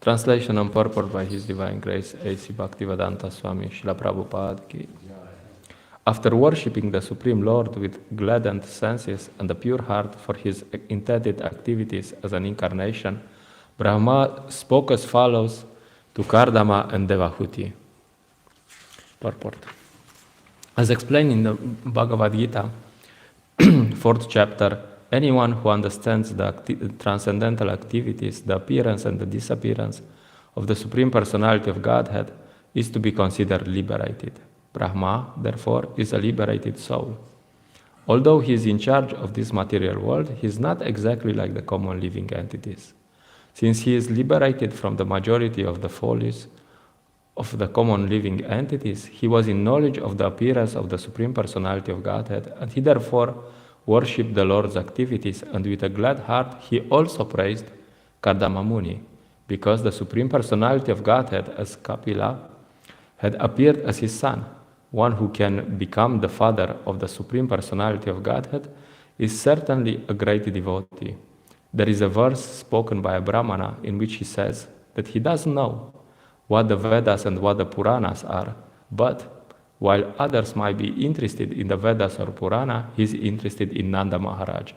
Translation and purport by His Divine Grace, A.C. Bhaktivedanta Swami Srila Prabhupada ki. After worshipping the Supreme Lord with gladdened senses and a pure heart for his intended activities as an incarnation, Brahma spoke as follows to Kardama and Devahuti. Purport. As explained in the Bhagavad Gita, 4th chapter, anyone who understands the transcendental activities, the appearance and the disappearance of the Supreme Personality of Godhead is to be considered liberated. Brahma, therefore, is a liberated soul. Although he is in charge of this material world, he is not exactly like the common living entities. Since he is liberated from the majority of the follies of the common living entities, he was in knowledge of the appearance of the Supreme Personality of Godhead, and he therefore worshipped the Lord's activities, and with a glad heart he also praised Kardama Muni, because the Supreme Personality of Godhead as Kapila had appeared as his son. One who can become the father of the Supreme Personality of Godhead is certainly a great devotee. There is a verse spoken by a Brahmana in which he says that he doesn't know what the Vedas and what the Puranas are, but while others might be interested in the Vedas or Purana, he is interested in Nanda Maharaj,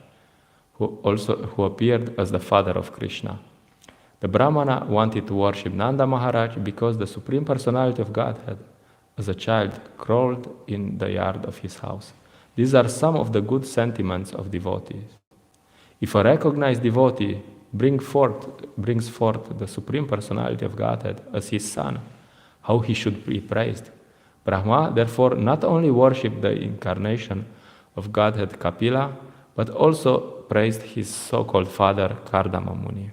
who appeared as the father of Krishna. The Brahmana wanted to worship Nanda Maharaj because the Supreme Personality of Godhead, as a child, crawled in the yard of his house. These are some of the good sentiments of devotees. If a recognized devotee brings forth the Supreme Personality of Godhead as his son, how he should be praised. Brahma, therefore, not only worshipped the incarnation of Godhead Kapila, but also praised his so-called father Kardama Muni.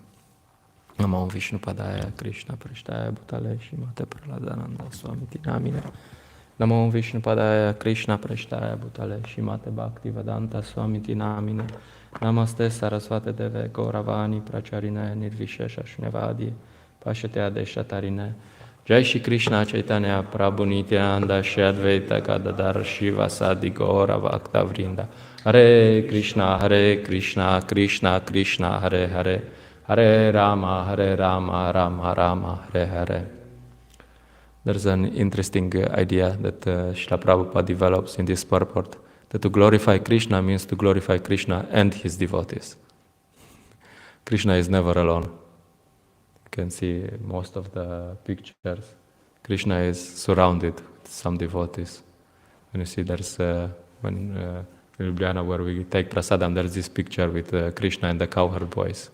Namo Vishnu Padaya Krishna Prashtaya Bhutale Shrimate Praladananda Swami Namine. Namo Vishnu Padaya Krishna Prashtaya Bhutale Shrimate Bhaktivedanta Swami Namine. Namaste Saraswate Deve Gauravani Pracharine Nirvishesha Shunyavadi Pashate Adeshatarine. Jai Shri Krishna Chaitanya Prabhu Nityananda Shri Advaita Gadadhar Shiva Sadi Gaura Bhakta Vrinda. Hare Krishna Krishna Krishna Hare Hare, Hare Rama Rama Rama Hare Hare. There's an interesting idea that Srila Prabhupada develops in this purport, that to glorify Krishna means to glorify Krishna and his devotees. Krishna is never alone. You can see most of the pictures. Krishna is surrounded with some devotees. When you see there's, in Ljubljana where we take prasadam, there's this picture with Krishna and the cowherd boys.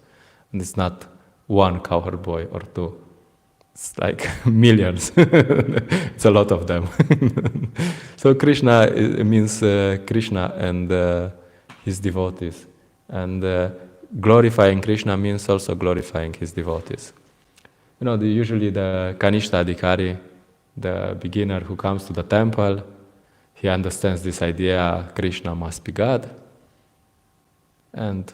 And it's not one cowherd boy or two. It's like millions. It's a lot of them. So Krishna means Krishna and his devotees. And glorifying Krishna means also glorifying his devotees. You know, usually the Kanishta Adhikari, the beginner who comes to the temple, he understands this idea, Krishna must be God. And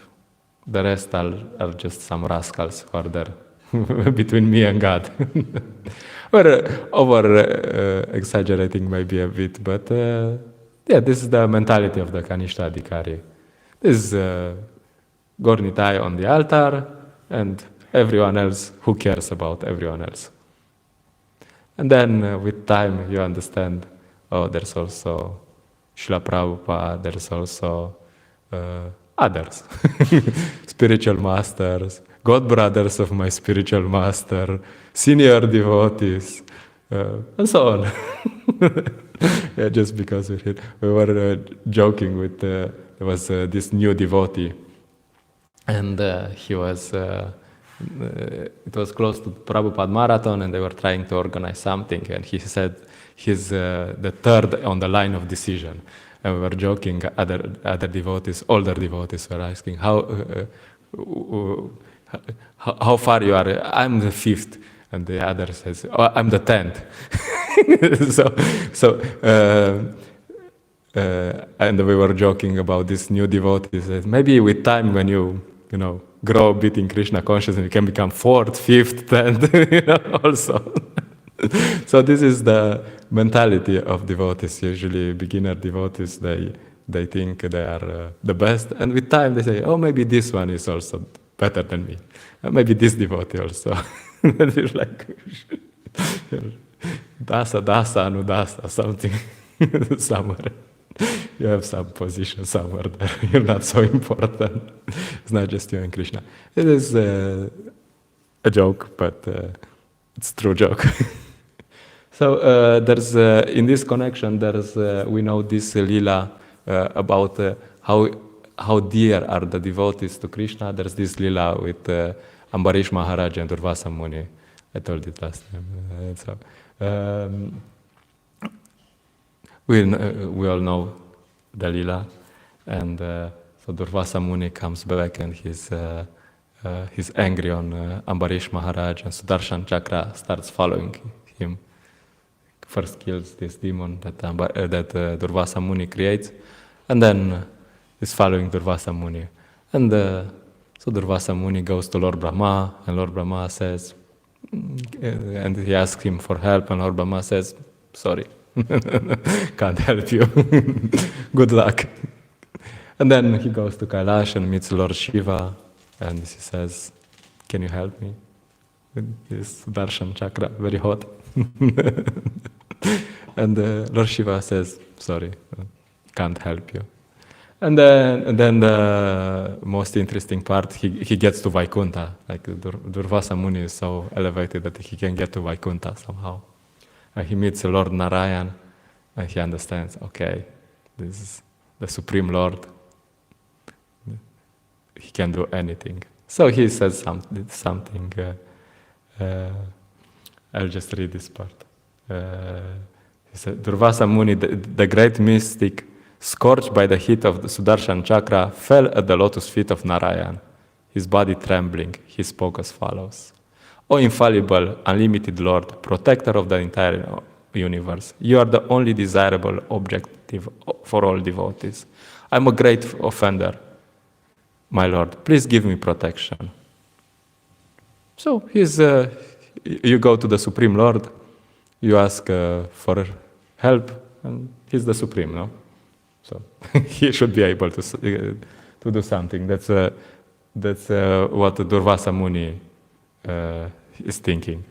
the rest are just some rascals who are there between me and God. We're over-exaggerating maybe a bit, but yeah, this is the mentality of the Kanishta Adhikari. This is Gornitai on the altar, and everyone else, who cares about everyone else? And then with time you understand, oh, there's also Srila Prabhupada, there's also others, spiritual masters, god brothers of my spiritual master, senior devotees, and so on. Yeah, just because we were joking with, there was this new devotee, and he was, it was close to Prabhupada Marathon, and they were trying to organize something, and he said he's the third on the line of decision. And we were joking, other devotees, older devotees were asking, how far you are? I'm the 5th. And the other says, oh, I'm the 10th. And we were joking about this new devotee. Says, maybe with time when you grow a bit in Krishna consciousness, you can become 4th, 5th, 10th, also. So this is the mentality of devotees. Usually beginner devotees, they think they are the best, and with time they say, oh, maybe this one is also better than me. Maybe this devotee also. It's like dasa, anudasa, something somewhere. You have some position somewhere there. You're not so important. It's not just you and Krishna. It is a joke, but it's true joke. So there's in this connection, there's we know this lila about how dear are the devotees to Krishna. There's this lila with Ambarish Maharaj and Durvasa Muni. I told it last time. We all know the lila, and so Durvasa Muni comes back and he's angry on Ambarish Maharaj, and Sudarshan Chakra starts following him. First kills this demon that Durvasa Muni creates, and then is following Durvasa Muni. And so Durvasa Muni goes to Lord Brahma, and Lord Brahma says, and he asks him for help, and Lord Brahma says, sorry, can't help you, good luck. And then he goes to Kailash and meets Lord Shiva, and he says, can you help me? His Darshan Chakra, very hot. And Lord Shiva says, sorry, can't help you. And then the most interesting part, he gets to Vaikuntha. Like Durvasa Muni is so elevated that he can get to Vaikuntha somehow. And he meets Lord Narayan, and he understands, okay, this is the Supreme Lord. He can do anything. So he says something. I'll just read this part. He said, Durvasa Muni, the great mystic, scorched by the heat of the Sudarshan Chakra, fell at the lotus feet of Narayan. His body trembling, he spoke as follows. O infallible, unlimited Lord, protector of the entire universe, you are the only desirable objective for all devotees. I'm a great offender, my Lord. Please give me protection. So you go to the Supreme Lord, you ask for help, and he's the Supreme, no? So he should be able to do something. That's what Durvasa Muni is thinking.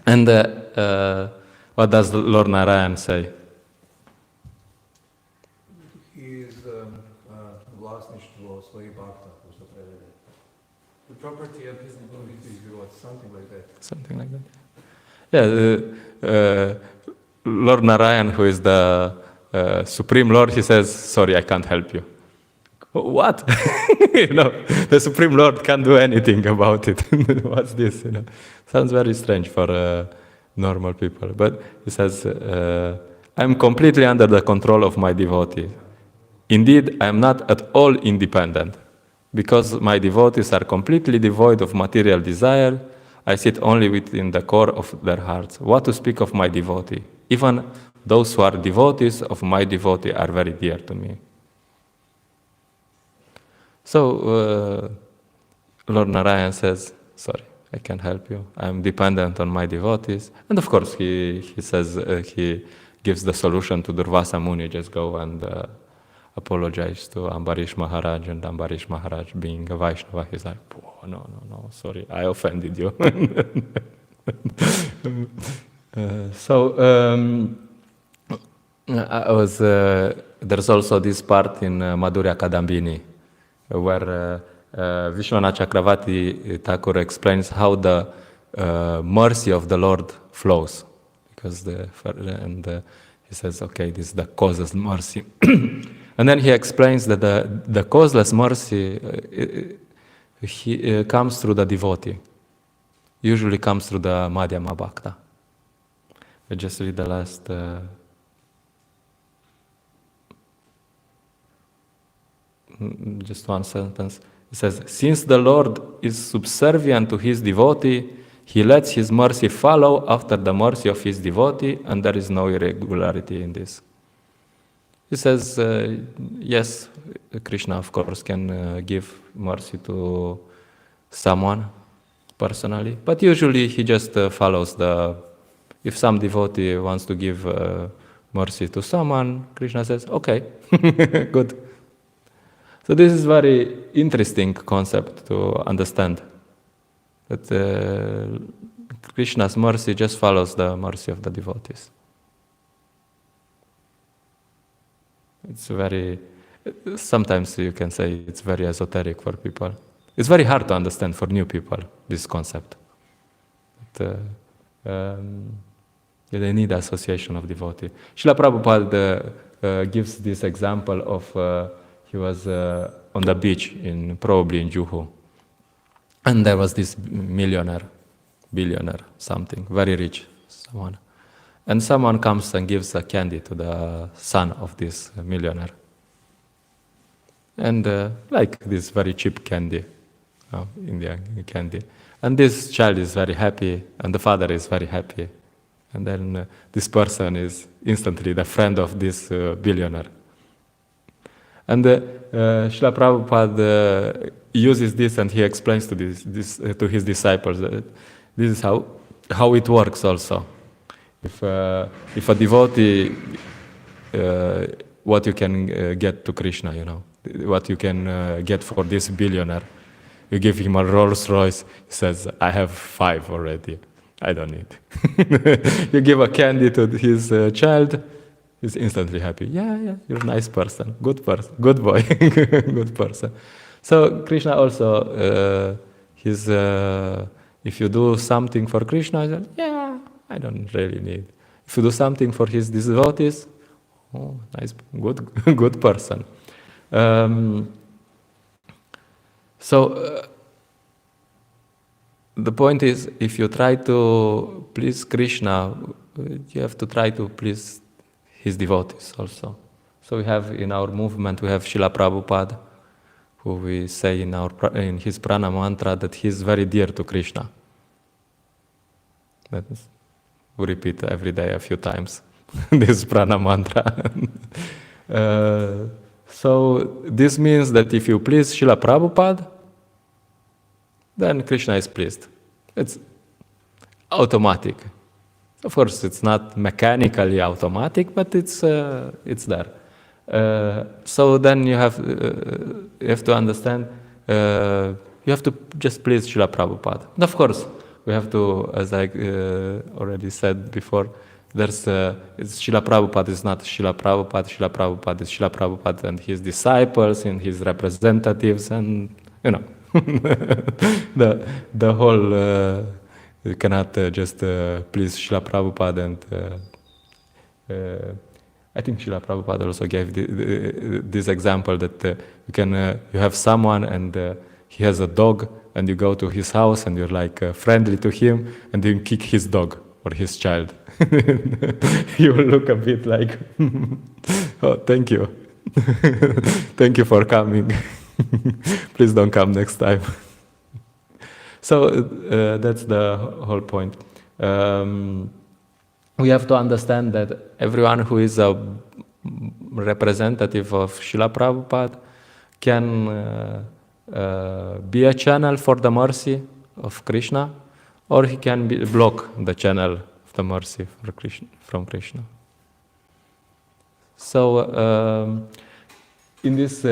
And what does Lord Narayan say? He is vlastništvo svojih bhakta, the property of his devotees, something like that. Something like that. Yeah, Lord Narayan, who is the Supreme Lord, he says, sorry, I can't help you. What? The Supreme Lord can't do anything about it. What's this? Sounds very strange for normal people. But he says, I'm completely under the control of my devotee. Indeed, I am not at all independent. Because my devotees are completely devoid of material desire, I sit only within the core of their hearts. What to speak of my devotee? Even those who are devotees of my devotee are very dear to me. So, Lord Narayan says, sorry, I can't help you. I'm dependent on my devotees. And of course, he says, he gives the solution to Durvasa Muni, just go and apologize to Ambarish Maharaj, and Ambarish Maharaj being a Vaishnava, he's like, oh, no, sorry, I offended you. There's also this part in Madhurya Kadambini, where Vishwanath Chakravarti Thakur explains how the mercy of the Lord flows. Because he says, okay, this is the causeless mercy. And then he explains that the causeless mercy comes through the devotee. Usually comes through the Madhyama Bhakta. I just read the last... just one sentence. It says, since the Lord is subservient to his devotee, he lets his mercy follow after the mercy of his devotee, and there is no irregularity in this. He says, yes, Krishna, of course, can give mercy to someone personally, but usually he just follows if some devotee wants to give mercy to someone, Krishna says, okay, good. So this is very interesting concept to understand. That Krishna's mercy just follows the mercy of the devotees. It's very, sometimes you can say it's very esoteric for people. It's very hard to understand for new people, this concept. But, they need association of devotee. Srila Prabhupada gives this example of, he was on the beach, probably in Juhu. And there was this billionaire, something, very rich someone. And someone comes and gives a candy to the son of this millionaire. And like this very cheap candy, Indian candy. And this child is very happy, and the father is very happy. And then this person is instantly the friend of this billionaire. And Srila Prabhupada uses this, and he explains to to his disciples that this is how it works also. If a devotee, what you can get to Krishna, what you can get for this billionaire, you give him a Rolls Royce, he says, I have 5 already, I don't need. You give a candy to his child, he's instantly happy. Yeah, you're a nice person, good boy, good person. So Krishna also, if you do something for Krishna, he says, yeah, I don't really need. If you do something for his devotees, oh, nice, good person. So the point is, if you try to please Krishna, you have to try to please his devotees also. So we have in our movement, we have Srila Prabhupada, who we say in his prana mantra that he is very dear to Krishna. That is, we repeat every day a few times this prana mantra. So this means that if you please Srila Prabhupada, then Krishna is pleased. It's automatic. Of course, it's not mechanically automatic, but it's there. So then you have to understand, you have to just please Srila Prabhupada. And of course, we have to, as I already said before, Srila Prabhupada is not Srila Prabhupada. Srila Prabhupada is Srila Prabhupada and his disciples and his representatives, and the whole. You cannot just please Srila Prabhupada, and I think Srila Prabhupada also gave this example that you have someone and he has a dog, and you go to his house and you're like friendly to him, and you kick his dog or his child. You will look a bit like, oh, thank you. Thank you for coming. Please don't come next time. So that's the whole point. We have to understand that everyone who is a representative of Srila Prabhupada can be a channel for the mercy of Krishna, or he can block the channel of the mercy for from Krishna. So in this,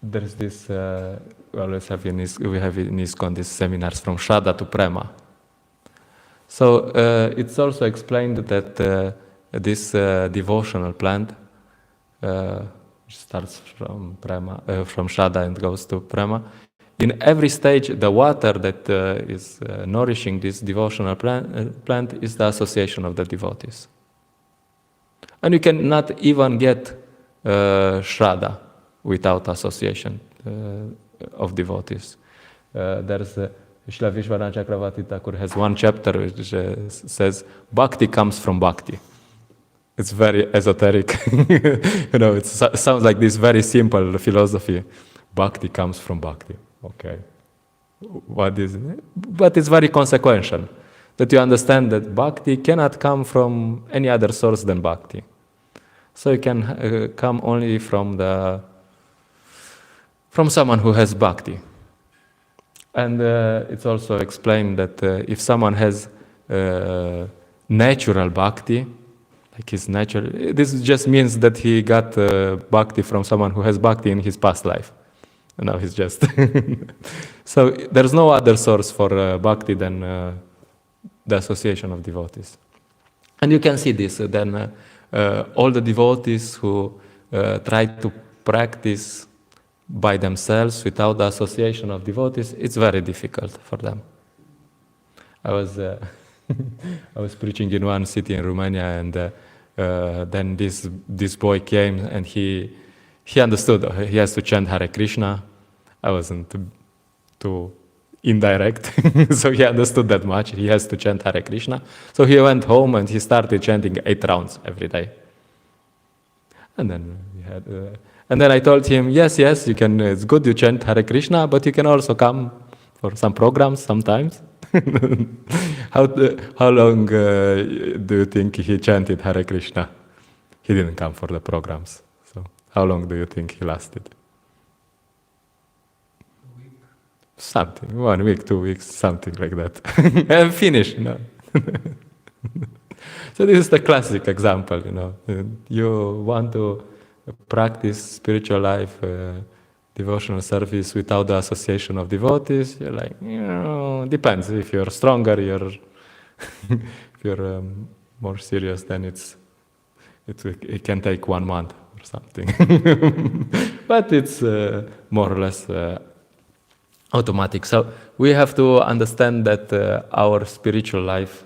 there's this, we always have in ISKCON these seminars from Shraddha to Prema. So it's also explained that this devotional plant, which starts from Shraddha and goes to Prema, in every stage, the water that is nourishing this devotional plant is the association of the devotees. And you cannot even get Shraddha without association of devotees. There's Srila Vishwanath Chakravarti Thakur has one chapter which says, Bhakti comes from Bhakti. It's very esoteric. It sounds like this very simple philosophy. Bhakti comes from Bhakti. Okay. What is it? But it's very consequential. That you understand that Bhakti cannot come from any other source than Bhakti. So it can come only from someone who has Bhakti. And it's also explained that if someone has natural Bhakti, like his natural, this just means that he got Bhakti from someone who has Bhakti in his past life. Now he's just... So there's no other source for bhakti than the association of devotees. And you can see this, then all the devotees who try to practice by themselves without the association of devotees, it's very difficult for them. I was I was preaching in one city in Romania, and then this boy came and he understood he has to chant Hare Krishna. I wasn't too indirect, so he understood that much. He has to chant Hare Krishna. So he went home and he started chanting 8 rounds every day. And then and then I told him, yes, you can. It's good you chant Hare Krishna, but you can also come for some programs sometimes. How long do you think he chanted Hare Krishna? He didn't come for the programs. So how long do you think he lasted? A week. Something, 1 week, 2 weeks, something like that. And finished. No? So this is the classic example. You want to practice spiritual life, devotional service without the association of devotees. You're like, depends. If you're stronger, if you're more serious, then it can take 1 month or something. But it's more or less automatic. So we have to understand that our spiritual life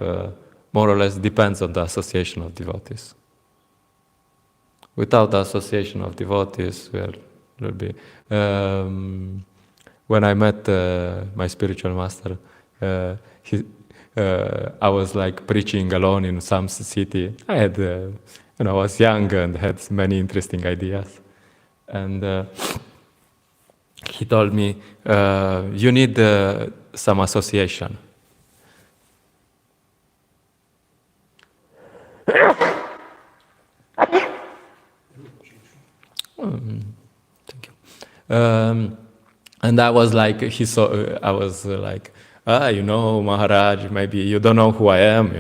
more or less depends on the association of devotees. Without the association of devotees, will be. When I met my spiritual master, I was like preaching alone in some city. I had, I was young and had many interesting ideas, and he told me, "You need some association." Thank you. And I was like, I was like, Maharaj, maybe you don't know who I am,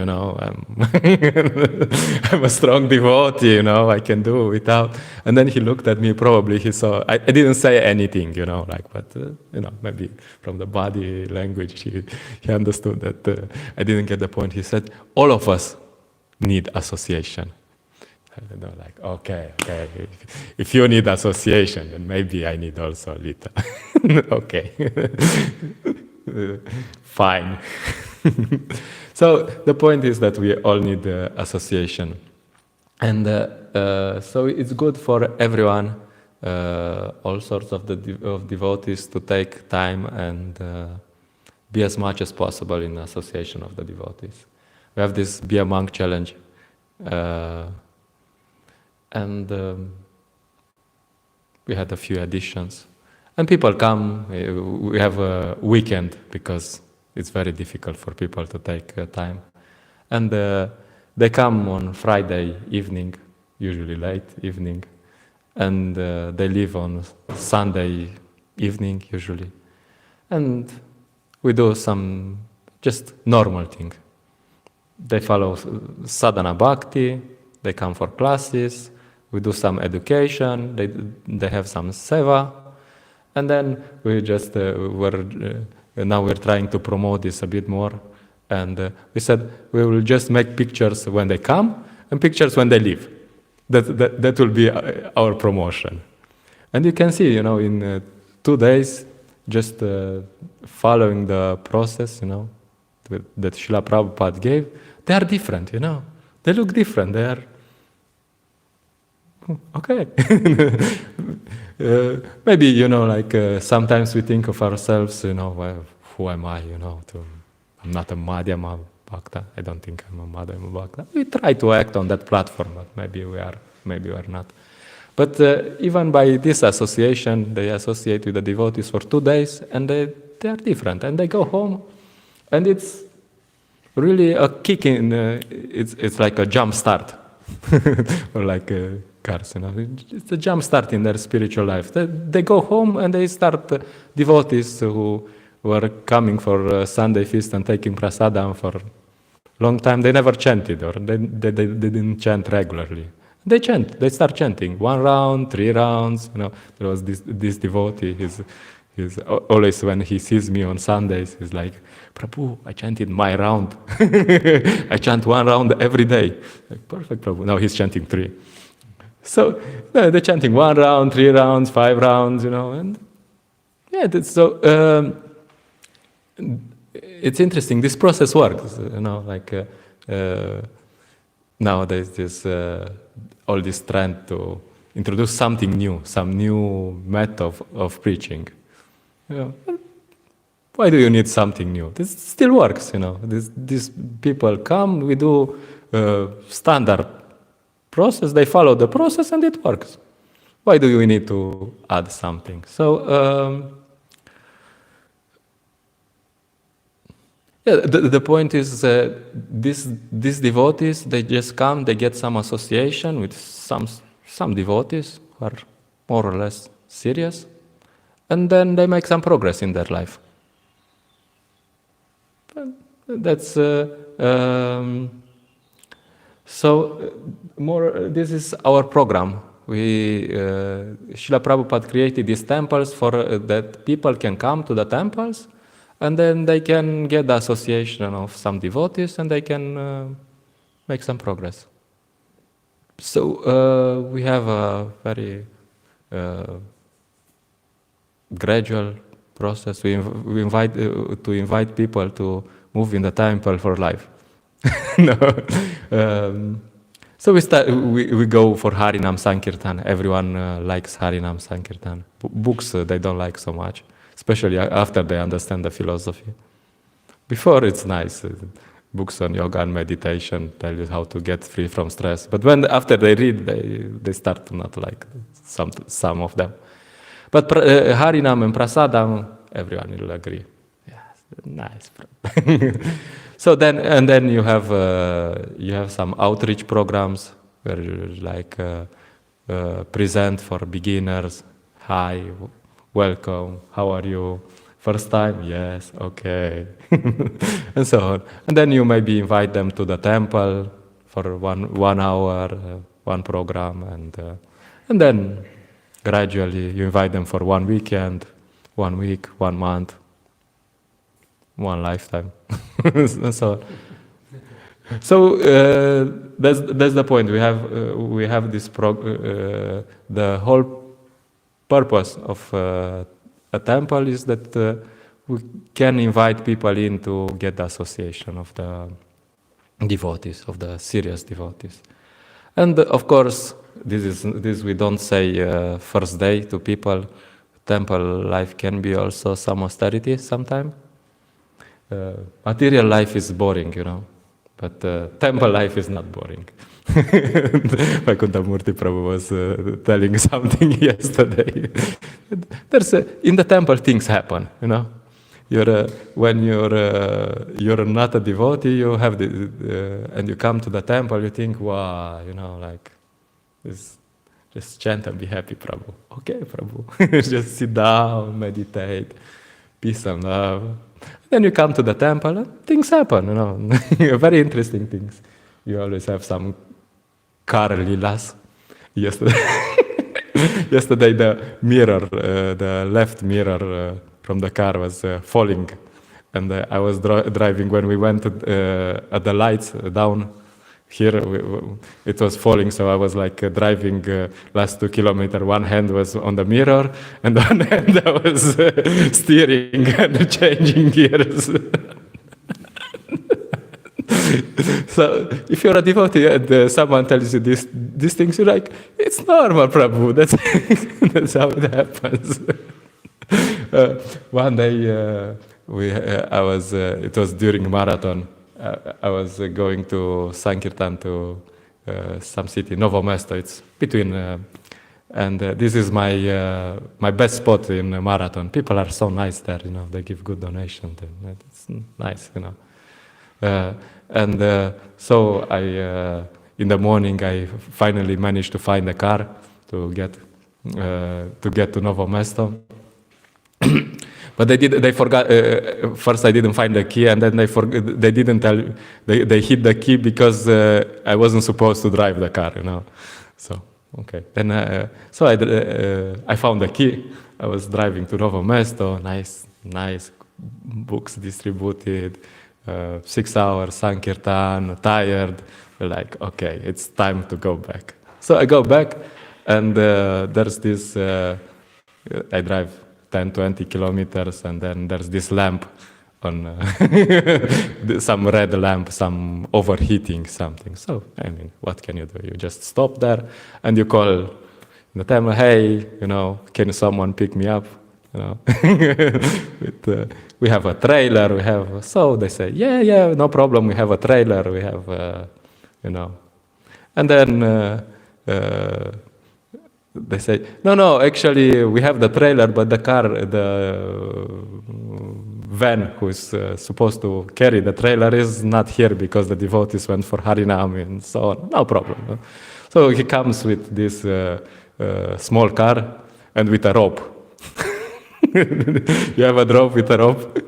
I'm a strong devotee, I can do without. And then he looked at me, probably he saw, I didn't say anything, but maybe from the body language, he understood that I didn't get the point. He said, all of us need association. Okay. If you need association, then maybe I need also a little. Okay. Fine. So the point is that we all need association. And so it's good for everyone, all sorts of devotees, to take time and be as much as possible in association of the devotees. We have this Be a Monk challenge. And we had a few additions. And people come, we have a weekend because it's very difficult for people to take time. And they come on Friday evening, usually late evening, and they leave on Sunday evening, usually. And we do some just normal thing. They follow sadhana bhakti, they come for classes, we do some education, they have some seva, and then we just now we're trying to promote this a bit more, and we said we will just make pictures when they come and pictures when they leave. That will be our promotion. And you can see, in 2 days, just following the process, that Srila Prabhupada gave, they are different, They look different. They are okay. Maybe, sometimes we think of ourselves, well, who am I, I'm not a Madhyama Bhakta. I don't think I'm a Madhyama Bhakta. We try to act on that platform, but maybe we are not. But even by this association, they associate with the devotees for 2 days, and they are different, and they go home, and it's really a kick in, it's like a jump start, or like cars, it's a jump start in their spiritual life. They go home and they start, devotees who were coming for Sunday feast and taking prasadam for a long time, they never chanted, or they didn't chant regularly. They chant. They start chanting 1 round, 3 rounds. There was this devotee. He's always, when he sees me on Sundays, he's like, Prabhu, I chanted my round. I chant 1 round every day. Like, perfect, Prabhu. Now he's chanting 3. So they're chanting 1 round, 3 rounds, 5 rounds, and yeah. It's interesting. This process works, nowadays there's all this trend to introduce something new, some new method of preaching. Why do you need something new? This still works, These people come, we do standard process, they follow the process and it works. Why do you need to add something? So, the point is these devotees, they just come, they get some association with some devotees who are more or less serious, and then they make some progress in their life. That's this is our program. Srila Prabhupada created these temples for that people can come to the temples, and then they can get the association of some devotees, and they can make some progress. So we have a very gradual process. We invite people to move in the temple for life. So we go for Harinam Sankirtan. Everyone likes Harinam Sankirtan. Books they don't like so much, especially after they understand the philosophy. Before it's nice. Books on yoga and meditation tell you how to get free from stress. But after they read, they start to not like some of them. But Harinam and Prasadam, everyone will agree. Yes, nice. So then you have some outreach programs where you present for beginners. Hi, welcome. How are you? First time? Yes. Okay. And so on. And then you maybe invite them to the temple for one hour, one program, and then gradually you invite them for 1 weekend, 1 week, 1 month, 1 lifetime. And so on. So that's the point. We have this the whole purpose of a temple is that we can invite people in to get the association of the devotees, of the serious devotees. And of course, this we don't say first day to people. Temple life can be also some austerity sometimes. Material life is boring, but temple life is not boring. Mukunda Murti Prabhu was telling something yesterday. In the temple things happen, When you're not a devotee, you have and you come to the temple, you think, wow, just chant and be happy, Prabhu. Okay, Prabhu. Just sit down, meditate, peace and love. Then you come to the temple, and things happen, Very interesting things. You always have some car lilas. Yesterday, the mirror, the left mirror from the car was falling, and I was driving when we went at the lights down here. It was falling, so I was driving last 2 kilometers. One hand was on the mirror, and one hand I was steering and changing gears. So if you're a devotee and someone tells you these things, you're like, it's normal, Prabhu. That's how it happens. One day it was during marathon. I was going to Sankirtan to some city, Novo Mesto. It's between, and this is my best spot in a marathon. People are so nice there, They give good donations. It's nice, So in the morning, I finally managed to find a car to get to Novo Mesto. But they forgot. First, I didn't find the key, and then they didn't tell. They hid the key because I wasn't supposed to drive the car, So, okay. Then, I found the key. I was driving to Novo Mesto, nice books distributed, 6 hours, Sankirtan, tired. We're like, okay, it's time to go back. So I go back, and there's this, I drive 10, 20 kilometers, and then there's this lamp on some red lamp, some overheating something. So, I mean, what can you do? You just stop there and you call the timer, hey, can someone pick me up? We have a trailer, so they say, yeah, no problem, we have a trailer, we have, And then they say, no, actually we have the trailer, but the van who's supposed to carry the trailer is not here because the devotees went for Harinam and so on. No problem. No? So he comes with this small car and with a rope. You have a rope with a rope.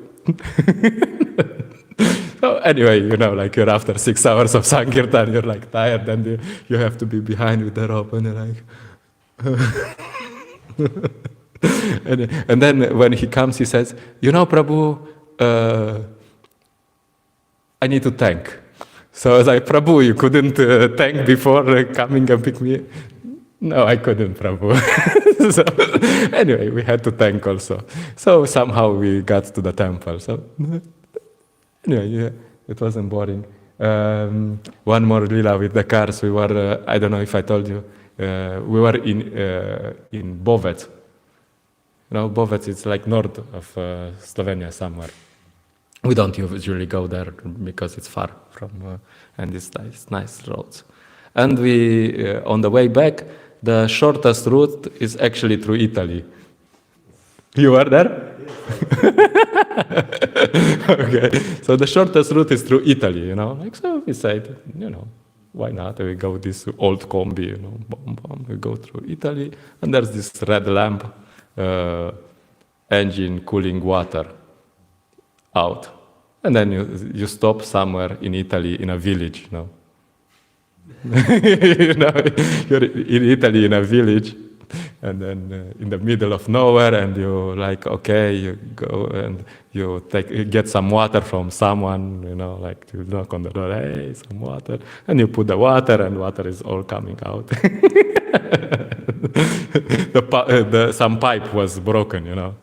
So anyway, you're after 6 hours of Sankirtan, you're like tired, and you have to be behind with the rope, and you're like... and then when he comes, he says, Prabhu, I need to thank. So I was like, Prabhu, you couldn't thank before coming and pick me? No, I couldn't, Prabhu. So anyway, we had to thank also. So somehow we got to the temple. So anyway, yeah, it wasn't boring. One more lila with the cars. We were, I don't know if I told you, we were in Bovec. Bovec is like north of Slovenia somewhere. We don't usually go there because it's far from, and it's nice roads. And we, on the way back, the shortest route is actually through Italy. You were there? Okay. So the shortest route is through Italy, so we said, why not? We go this old combi, we go through Italy, and there's this red lamp, engine cooling water out. And then you stop somewhere in Italy in a village, You're in Italy in a village, and then in the middle of nowhere, and you you go and you get some water from someone, you knock on the door, hey, some water, and you put the water, and water is all coming out. Some pipe was broken,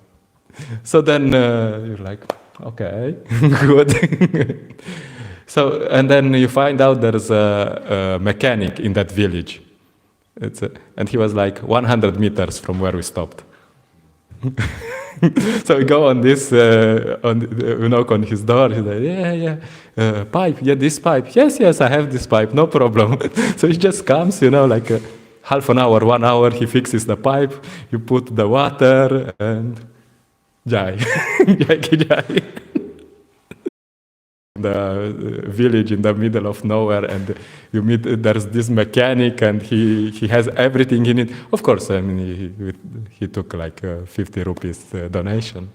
So then you're like, okay, good. So, and then you find out there's a mechanic in that village. And he was like 100 meters from where we stopped. So we go on this, we knock on his door. He's like, pipe, this pipe. Yes, I have this pipe, no problem. So he just comes, like half an hour, 1 hour, he fixes the pipe, you put the water, and jai. Jai. The village in the middle of nowhere, and you meet, there's this mechanic, and he has everything in it. Of course, I mean, he took like 50 rupees donation.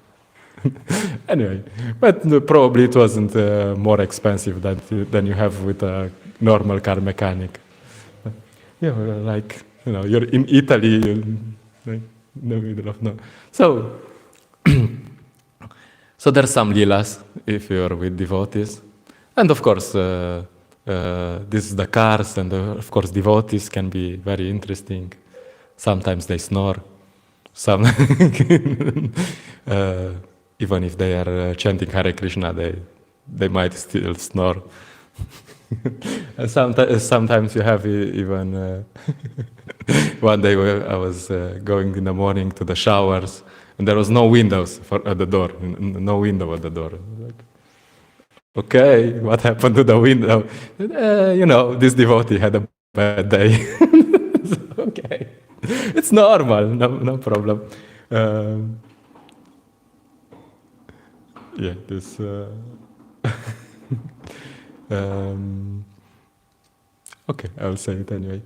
Anyway, but probably it wasn't more expensive than you have with a normal car mechanic. Yeah, like, you're in Italy, like in the middle of nowhere. So there's some lilas if you're with devotees. And of course, this is the cars, and of course devotees can be very interesting. Sometimes they snore. Some even if they are chanting Hare Krishna, they might still snore. And sometimes you have even... one day I was going in the morning to the showers, and there was no windows at the door, no window at the door. Like, okay, what happened to the window? This devotee had a bad day. Okay, it's normal, no problem. This... okay, I'll say it anyway.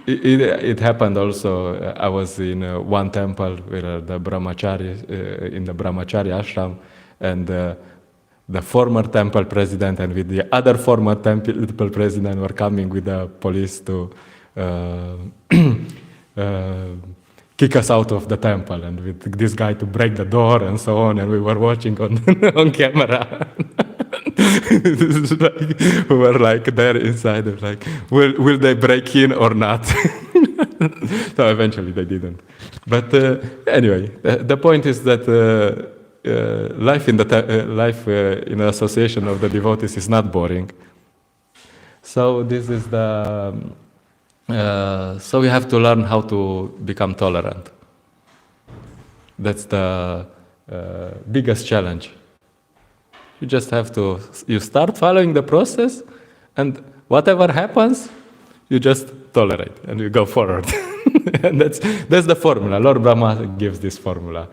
It happened also. I was in one temple where the brahmachari in the brahmachari ashram, and the former temple president and with the other former temple president were coming with the police to kick us out of the temple, and with this guy to break the door and so on, and we were watching on on camera. We were like there inside, like, will they break in or not? So eventually they didn't. But anyway, the point is that life in in the association of the devotees is not boring. So this is the. So we have to learn how to become tolerant. That's the biggest challenge. You just have to. You start following the process, and whatever happens, you just tolerate and you go forward. And that's the formula. Lord Brahma gives this formula.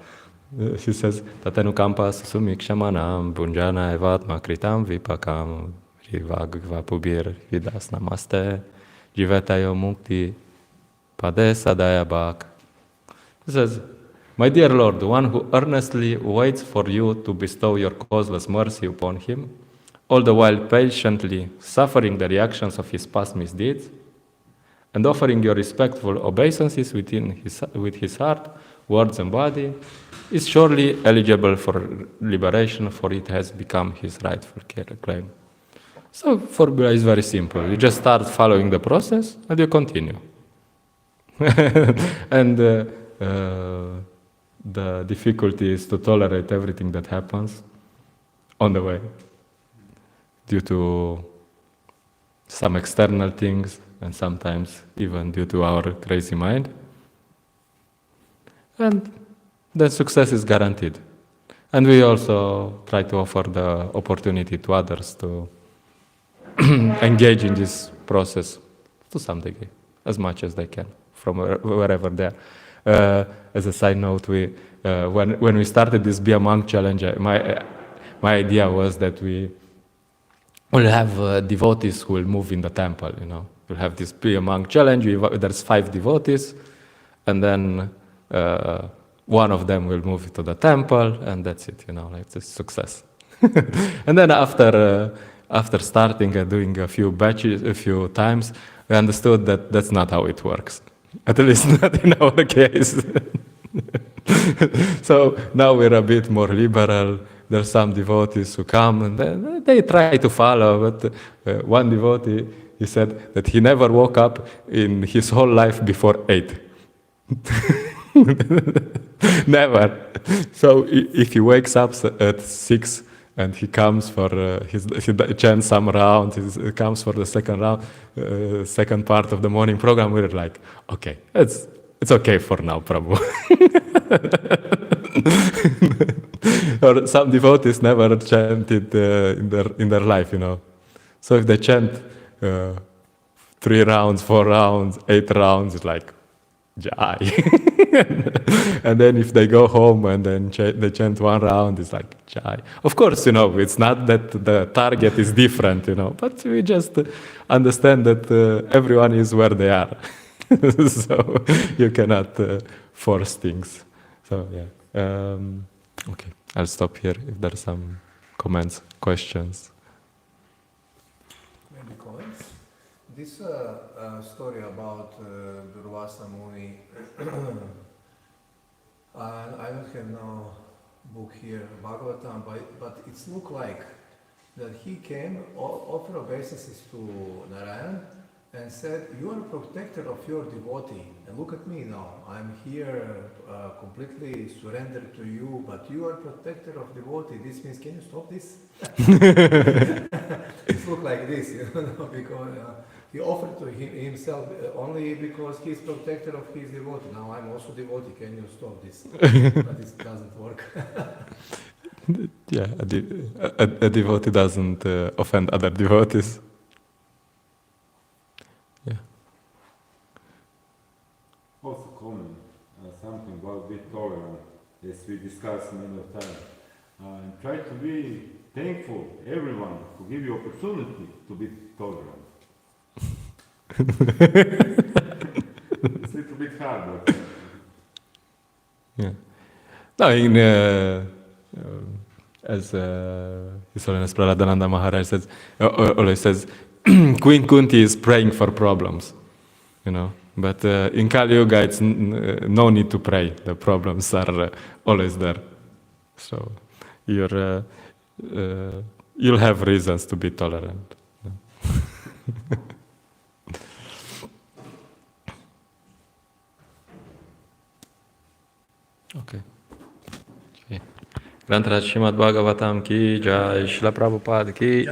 He says, Tatanukampa sumikshamanam bunjana evatma kritam vipakam rivagvapubir vidas namaste jivetayo mukti pade sadaya bhak. He says, my dear Lord, the one who earnestly waits for you to bestow your causeless mercy upon him, all the while patiently suffering the reactions of his past misdeeds, and offering your respectful obeisances with his heart, words and body, is surely eligible for liberation, for it has become his rightful claim. So formula is very simple. You just start following the process and you continue. And the difficulty is to tolerate everything that happens on the way due to some external things, and sometimes even due to our crazy mind. And then success is guaranteed. And we also try to offer the opportunity to others to engage in this process to some degree, as much as they can, from wherever they are. As a side note, when we started this Be a Monk challenge, my idea was that we will have devotees who will move in the temple, We'll have this Be a Monk challenge, there's 5 devotees, and then one of them will move to the temple, and that's it, it's a success. And then after starting and doing a few times, we understood that that's not how it works. At least not in our case. So now we're a bit more liberal. There's some devotees who come and they try to follow, but one devotee, he said that he never woke up in his whole life before 8. Never. So if he wakes up at 6 and he comes for he chants some round, he comes for the second round, second part of the morning program, we're like, okay, it's okay for now, Prabhu. Or some devotees never chanted in their life, So if they chant 3 rounds, 4 rounds, 8 rounds, it's like, Jai. And then if they go home and then they chant 1 round, it's like, Jai. Of course, it's not that the target is different, but we just understand that everyone is where they are. So you cannot force things. So, yeah. Okay, I'll stop here if there are some comments, questions. Maybe comments? This story about Durvasa Muni, I don't have no book here, Bhagavatam, but it's look like that he came, offered obeisances to Narayan, and said, you are a protector of your devotee, and look at me now, I'm here completely surrendered to you, but you are protector of devotee. This means, can you stop this? It look like this, because he offered to himself only because he's protector of his devotee. Now I'm also devotee, can you stop this? But it doesn't work. Yeah, a devotee doesn't offend other devotees. Yeah. Also common, something about be tolerant, as we discussed many times. And try to be thankful everyone who give you opportunity to be tolerant. It's a little bit hard, but... Yeah. No, as His Holiness Prahladananda Maharaj says, always says, Queen Kunti is praying for problems, But in Kali Yuga, it's no need to pray. The problems are always there. So you'll have reasons to be tolerant. Okay. Grantaraj Srimad Bhagavatam ki jai, Srila Prabhupada ki